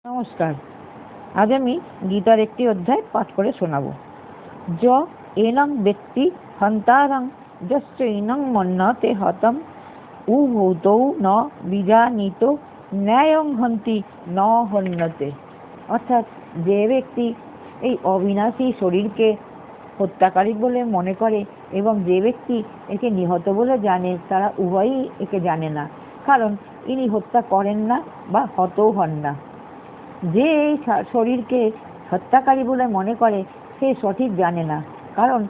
নমস্কার। আজ আমি গীতার একটি অধ্যায় পাঠ করে শোনাব। য এনং ব্যক্তি হন্তারং যশ্চৈনং মন্যতে হতম উভূতৌ ন বিজানীত ন্যায়ং হন্তি ন হন্যতে। অর্থাৎ যে ব্যক্তি এই অবিনাশী শরীরকে হত্যাকারী বলে মনে করে এবং যে ব্যক্তি একে নিহত বলে জানে, তারা উভয়ই একে জানে না, কারণ ইনি হত্যা করেন না বা হতও হন না। যে এই শরীরকে হত্যাকারী বলে মনে করে সে সঠিক জানে না, কারণ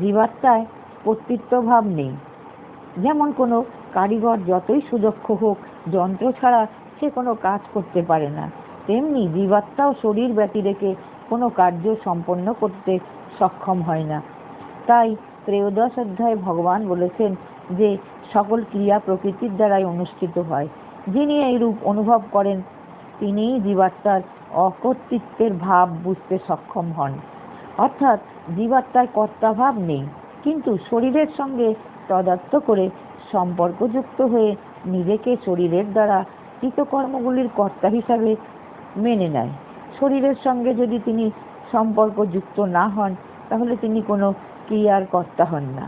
জীবাত্মায় কর্তৃত্বভাব নেই। যেমন কোনো কারিগর যতই সুদক্ষ হোক, যন্ত্র ছাড়া সে কোনো কাজ করতে পারে না, তেমনি জীবাত্মাও শরীর ব্যতি রেখে কোনো কার্য সম্পন্ন করতে সক্ষম হয় না। তাই ত্রয়োদশ অধ্যায়ে ভগবান বলেছেন যে সকল ক্রিয়া প্রকৃতির দ্বারাই অনুষ্ঠিত হয়। যিনি এই রূপ অনুভব করেন তিনিই জীবাত্মার অকর্তৃত্বের ভাব বুঝতে সক্ষম হন। অর্থাৎ জীবাত্মায় কর্তাভাব নেই, কিন্তু শরীরের সঙ্গে তদাত্ম করে সম্পর্কযুক্ত হয়ে নিজেকে শরীরের দ্বারা কৃতকর্মগুলির কর্তা হিসাবে মেনে নেয়। শরীরের সঙ্গে যদি তিনি সম্পর্কযুক্ত না হন, তাহলে তিনি কোনো ক্রিয়ার কর্তা হন না।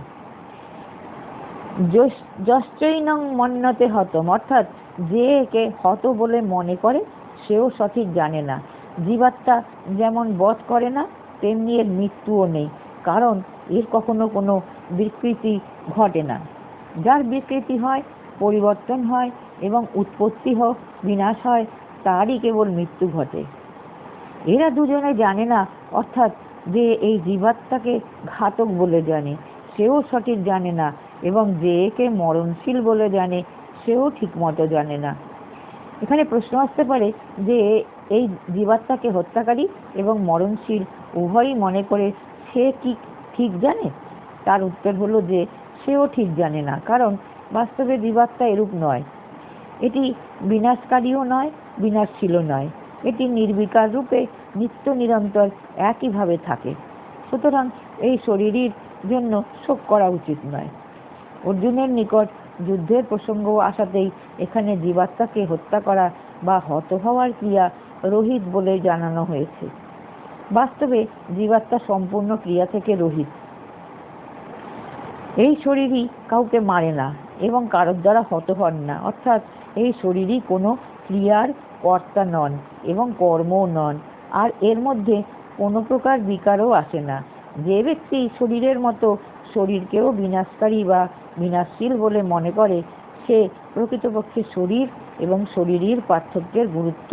যশ্চৈনং মন্যতে হতম, অর্থাৎ যে একে হত বলে মনে করে সেও সঠিক জানে না। জীবাত্মা যেমন বধ করে না, তেমনি এর মৃত্যুও নেই, কারণ এর কখনো কোনো বিকৃতি ঘটে না। যার বিকৃতি হয়, পরিবর্তন হয় এবং উৎপত্তি হোক বিনাশ হয়, তারই কেবল মৃত্যু ঘটে। এরা দুজনে জানে না, অর্থাৎ যে এই জীবাত্মাকে ঘাতক বলে জানে সেও সঠিক জানে না, এবং যে একে মরণশীল বলে জানে সেও ঠিক মতো জানে না। এখানে প্রশ্ন আসতে পারে যে এই জীবাত্মাকে হত্যাকারী এবং মরণশীল উভয়ই মনে করে সে কি ঠিক জানে? তার উত্তর হলো যে সেও ঠিক জানে না, কারণ বাস্তবে জীবাত্মা এরূপ নয়। এটি বিনাশকারীও নয়, বিনাশশীলও নয়। এটি নির্বিকার রূপে নিত্য নিরন্তর একইভাবে থাকে। সুতরাং এই শরীরের জন্য শোক করা উচিত নয়। অর্জুনের নিকট যুদ্ধের প্রসঙ্গ আসাতেই এখানে জীবাত্মাকে হত্যা করা বা হত হওয়ার ক্রিয়া রহিত বলে জানানো হয়েছে। বাস্তবে জীবাত্মা সম্পূর্ণ ক্রিয়া থেকে রহিত। এই শরীরই কাউকে মারে না এবং কারোর দ্বারা হত হন না, অর্থাৎ এই শরীরই কোনো ক্রিয়ার কর্তা নন এবং কর্মও নন, আর এর মধ্যে কোনো প্রকার বিকারও আসে না। যে ব্যক্তি শরীরের মতো শরীরকেও বিনাশকারী বা বিনাশশীল বলে মনে করে, সে প্রকৃতপক্ষে শরীর এবং শরীরের পার্থক্যের গুরুত্ব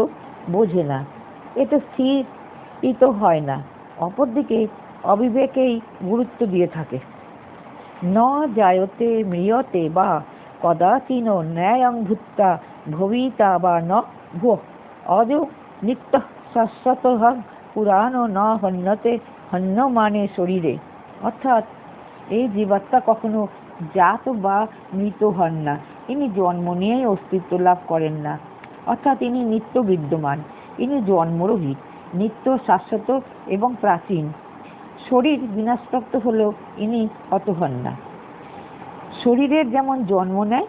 বোঝে না। এতে স্থির হয় না, অপরদিকে অবিবেকেই গুরুত্ব দিয়ে থাকে। ন জায়তে ম্রিয়তে বা কদাচিন ন্যায়ং ভূত্বা ভবিতা বা ন ভুঃ অজো নিত্য শাশ্বতঃ পুরাণো ন হন্যতে হন্যমানে শরীরে। অর্থাৎ এই জীবাত্মা কখনো জাত বা মৃত হন না। ইনি জন্ম নিয়েই অস্তিত্ব লাভ করেন না, অর্থাৎ ইনি নিত্য বিদ্যমান। ইনি জন্মরহিত, নিত্য, শাশ্বত এবং প্রাচীন। শরীর বিনাশপ্রাপ্ত হলেও ইনি হত হন না। শরীরের যেমন জন্ম নেয়,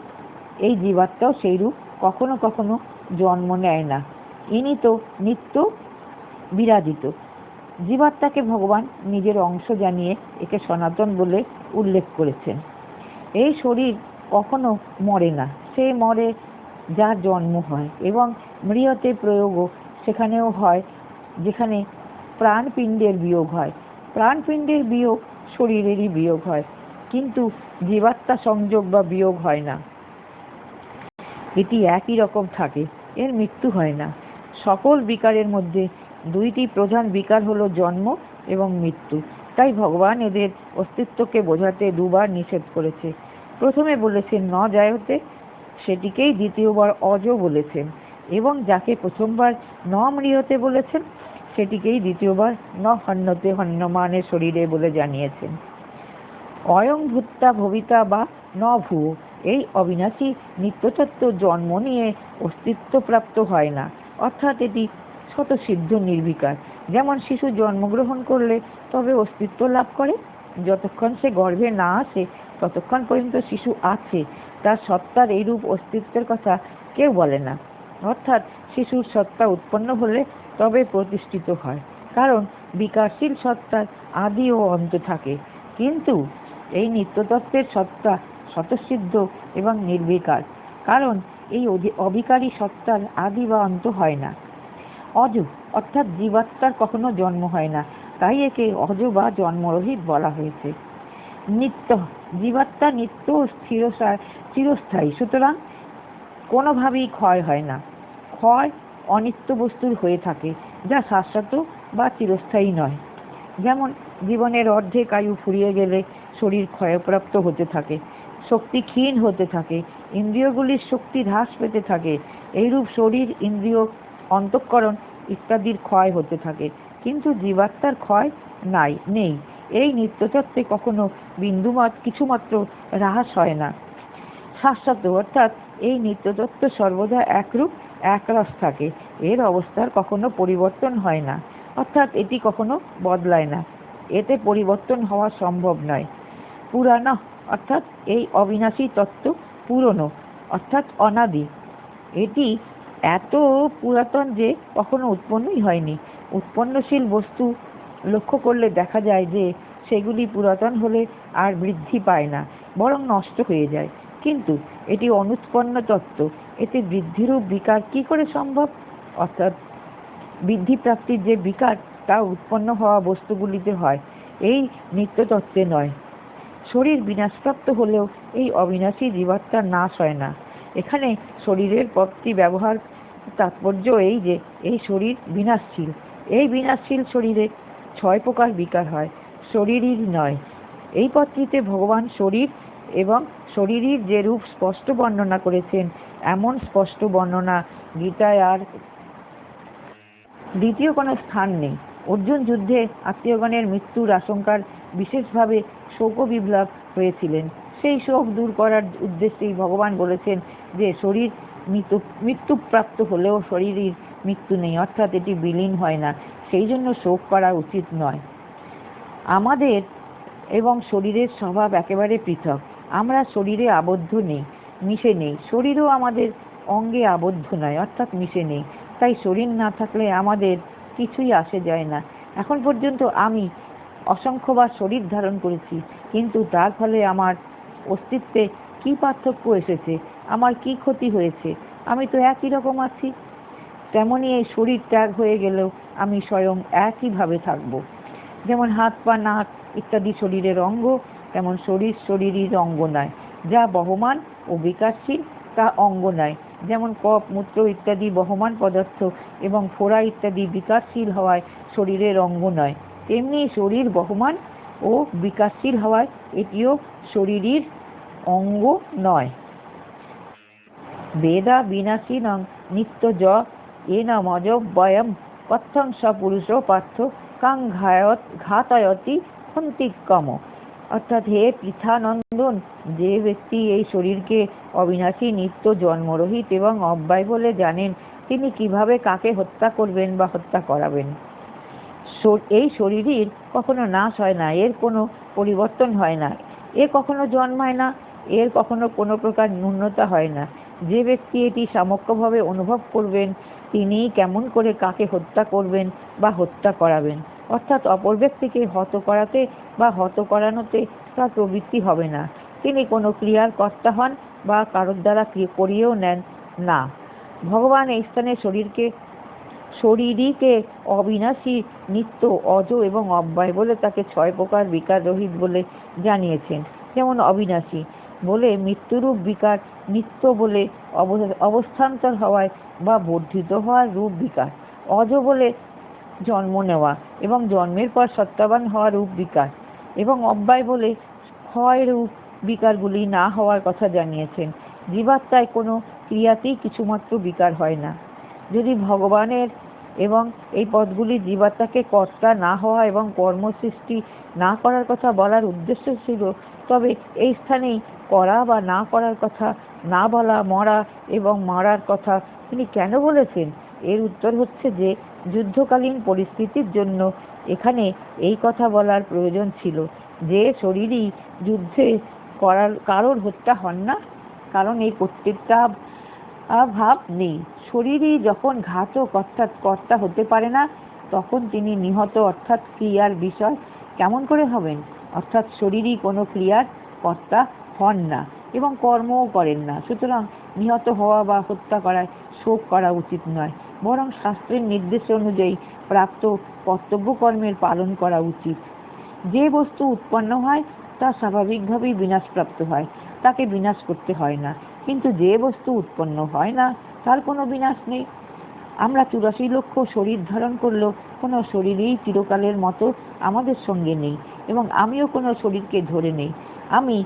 এই জীবাত্মাও সেইরূপ কখনো কখনো জন্ম নেয় না। ইনি তো নিত্য বিরাজিত। জীবাত্মাকে ভগবান নিজের অংশ জানিয়ে একে সনাতন বলে উল্লেখ করেছেন। এই শরীর কখনো মরে না, সে মরে যার জন্ম হয়, এবং মৃয়তে প্রয়োগও সেখানেও হয় যেখানে প্রাণপিণ্ডের বিয়োগ হয়। প্রাণপিণ্ডের বিয়োগ শরীরেরই বিয়োগ হয়, কিন্তু জীবাত্মা সংযোগ বা বিয়োগ হয় না। এটি একই রকম থাকে, এর মৃত্যু হয় না। সকল বিকারের মধ্যে দুইটি প্রধান বিকার হলো জন্ম এবং মৃত্যু। তাই ভগবান এদের অস্তিত্বকে বোঝাতে দুবার নিষেধ করেছে। প্রথমে বলেছেন ন জায়তে, সেটিকেই দ্বিতীয়বার অজ বলেছেন, এবং যাকে প্রথমবার ন মৃয়তে বলেছেন সেটিকেই দ্বিতীয়বার ন হন্যতে হন্যমানে শরীরে বলে জানিয়েছেন। অয়ং ভূত্বা ভবিতা বা ন ভুঃ, এই অবিনাশী নিত্যতত্ত্ব জন্ম নিয়ে অস্তিত্বপ্রাপ্ত হয় না, অর্থাৎ এটি স্বতঃসিদ্ধ নির্বিকার। যেমন শিশু জন্মগ্রহণ করলে তবে অস্তিত্ব লাভ করে, যতক্ষণ সে গর্ভে না আসে ততক্ষণ পর্যন্ত শিশু আছে, তার সত্তার এইরূপ অস্তিত্বের কথা কেউ বলে না। অর্থাৎ শিশুর সত্তা উৎপন্ন হলে তবে প্রতিষ্ঠিত হয়, কারণ বিকারশীল সত্তার আদি ও অন্ত থাকে। কিন্তু এই নিত্যতত্ত্বের সত্তা স্বতঃসিদ্ধ এবং নির্বিকার, কারণ এই অবিকারী সত্তার আদি বা অন্ত হয় না। অজ অর্থাৎ জীবাত্মার কখনো জন্ম হয় না, তাই একে অজ বা জন্মরহিত বলা হয়েছে। নিত্য, জীবাত্মা নিত্য চিরস্থায়ী, সুতরাং কোনোভাবেই ক্ষয় হয় না। ক্ষয় অনিত্য বস্তুর হয়ে থাকে, যা শাশ্বত বা চিরস্থায়ী নয়। যেমন জীবনের অর্ধেক আয়ু ফুরিয়ে গেলে শরীর ক্ষয়প্রাপ্ত হতে থাকে, শক্তি ক্ষীণ হতে থাকে, ইন্দ্রিয়গুলির শক্তি হ্রাস পেতে থাকে। এইরূপ শরীর, ইন্দ্রিয়, অন্তঃকরণ ইত্যাদির ক্ষয় হতে থাকে, কিন্তু জীবাত্মার ক্ষয় নেই। এই নিত্যতত্ত্বে কখনো কিছুমাত্র হ্রাস হয় না। শাশ্বত অর্থাৎ এই নিত্যতত্ত্ব সর্বদা একরূপ একরস থাকে, এর অবস্থার কখনো পরিবর্তন হয় না, অর্থাৎ এটি কখনো বদলায় না, এতে পরিবর্তন হওয়া সম্ভব নয়। পুরাণ অর্থাৎ এই অবিনাশী তত্ত্ব পুরনো অর্থাৎ অনাদি, এটি এত পুরাতন যে কখনো উৎপন্নই হয়নি। উৎপন্নশীল বস্তু লক্ষ্য করলে দেখা যায় যে সেগুলি পুরাতন হলে আর বৃদ্ধি পায় না, বরং নষ্ট হয়ে যায়। কিন্তু এটি অনুৎপন্ন তত্ত্ব, এতে বৃদ্ধিরূপ বিকার কি করে সম্ভব? অর্থাৎ বৃদ্ধি প্রাপ্তির যে বিকার, তা উৎপন্ন হওয়া বস্তুগুলিতে হয়, এই নিত্য তত্ত্বে নয়। শরীর বিনাশপ্রাপ্ত হলেও এই অবিনাশী জীবাত্মার নাশ হয় না। এখানে শরীরের পদটি ব্যবহার তাৎপর্য এই যে এই শরীর বিনাশশীল। এই বিনাশশীল শরীরে 6 প্রকার বিকার হয়, শরীরই নয়। এই পদটিতে ভগবান শরীর এবং শরীরের যে রূপ স্পষ্ট বর্ণনা করেছেন, এমন স্পষ্ট বর্ণনা গীতায় আর দ্বিতীয় কোনো স্থান নেই। অর্জুন যুদ্ধে আত্মীয়গণের মৃত্যুর আশঙ্কার বিশেষভাবে শোক বিপ্লব হয়েছিলেন। সেই শোক দূর করার উদ্দেশ্যেই ভগবান বলেছেন যে শরীর মৃত্যুপ্রাপ্ত হলেও শরীরের মৃত্যু নেই, অর্থাৎ এটি বিলীন হয় না, সেই জন্য শোক করা উচিত নয়। আমাদের এবং শরীরের স্বভাব একেবারে পৃথক। আমরা শরীরে আবদ্ধ নেই, মিশে নেই। শরীরও আমাদের অঙ্গে আবদ্ধ নয়, অর্থাৎ মিশে নেই। তাই শরীর না থাকলে আমাদের কিছুই আসে যায় না। এখন পর্যন্ত আমি অসংখ্যবার শরীর ধারণ করেছি, কিন্তু তার ফলে আমার অস্তিত্বে কি পার্থক্য এসেছে? আমার কি ক্ষতি হয়েছে? আমি তো একই রকম আছি। তেমনি এই শরীর ত্যাগ হয়ে গেলেও আমি স্বয়ং একইভাবে থাকব। যেমন হাত, পা, নাক ইত্যাদি শরীরের অঙ্গ, তেমন শরীরের অঙ্গ নয়। যা বহমান ও বিকাশশীল তা অঙ্গ নয়। যেমন কফ, মূত্র ইত্যাদি বহমান পদার্থ এবং ফোড়া ইত্যাদি বিকাশশীল হওয়ায় শরীরের অঙ্গ নয়, তেমনি শরীর বহমান ও বিকাশশীল হওয়ায় এটিও শরীরের অঙ্গ নয়। বেদা বিনাশিনং নিত্য য এন মজ বয়ম কথং স পুরুষ পার্থ কাং ঘাতয়তি হন্তিক্কম। অর্থাৎ হে পৃথানন্দন, যে ব্যক্তি এই শরীরকে অবিনাশী, নিত্য, জন্মরহিত এবং অব্যয় বলে জানেন, তিনি কিভাবে কাকে হত্যা করবেন বা হত্যা করাবেন? এই শরীরের কখনো নাশ হয় না, এর কোনো পরিবর্তন হয় না, এ কখনো জন্মায় না, এর কখনো কোনো প্রকার ন্যূনতা হয় না। যে ব্যক্তি এটি সামগ্রিকভাবে অনুভব করবেন, তিনি কেমন করে কাকে হত্যা করবেন বা হত্যা করাবেন, অর্থাৎ অপর ব্যক্তিকে হত করাতে বা হত করানোতে তার প্রবৃত্তি হবে না। তিনি কোনো ক্রিয়ার কর্তা হন বা কারোর দ্বারা করিয়েও নেন না। ভগবান এই স্থানে শরীরীকে অবিনাশী, নিত্য, অজ এবং অব্যয় বলে তাকে 6 প্রকার বিকার রহিত বলে জানিয়েছেন। যেমন অবিনাশী বলে মৃত্যুরূপ বিকার, নিত্য বলে অবস্থান্তর হওয়ায় বা বর্ধিত হওয়ার রূপ বিকার, অজ বলে জন্ম নেওয়া এবং জন্মের পর সত্তাবান হওয়ার রূপ বিকার, এবং অব্যয় বলে ক্ষয় রূপ বিকারগুলি না হওয়ার কথা জানিয়েছেন। জীবাত্মায় কোনো ক্রিয়াতেই কিছুমাত্র বিকার হয় না। যদি ভগবানের এবং এই পদগুলি জীবাত্মাকে কর্তা না হওয়া এবং কর্ম সৃষ্টি না করার কথা বলার উদ্দেশ্য ছিল, তবে এই স্থানেই করা বা না করার কথা না বলা, মরা এবং মারার কথা তিনি কেন বলেছেন? এর উত্তর হচ্ছে যে যুদ্ধকালীন পরিস্থিতির জন্য এখানে এই কথা বলার প্রয়োজন ছিল যে শরীরই যুদ্ধে কারোর হত্যা হন না, কারণ এই কর্তৃত্ব ভাব নেই। শরীরই যখন ঘাতক অর্থাৎ কর্তা হতে পারে না, তখন তিনি নিহত অর্থাৎ ক্রিয়ার বিষয় কেমন করে হবেন? অর্থাৎ শরীরই কোনো ক্রিয়ার কর্তা হন না এবং কর্মও করেন না। সুতরাং নিহত হওয়া বা হত্যা করায় শোক করা উচিত নয়, বরং শাস্ত্রের নির্দেশ অনুযায়ী প্রাপ্ত কর্তব্য কর্মের পালন করা উচিত। যে বস্তু উৎপন্ন হয় তা স্বাভাবিকভাবেই বিনাশপ্রাপ্ত হয়, তাকে বিনাশ করতে হয় না। কিন্তু যে বস্তু উৎপন্ন হয় না তার কোনো বিনাশ নেই। আমরা 84 লক্ষ শরীর ধারণ করলেও কোনো শরীরই চিরকালের মতো আমাদের সঙ্গে নেই এবং আমিও কোনো শরীরকে ধরে নেই। আমি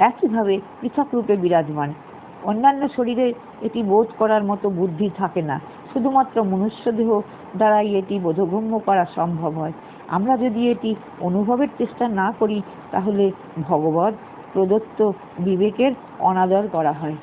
একইভাবে পৃথক রূপে বিরাজমান। অন্যান্য শরীরে এটি বোধ করার মতো বুদ্ধি থাকে না, শুধুমাত্র মনুষ্যদেহ দ্বারাই এটি বোধগম্য করা সম্ভব হয়। আমরা যদি এটি অনুভবের চেষ্টা না করি তাহলে ভগবৎ প্রদত্ত বিবেকের অনাদর করা হয়।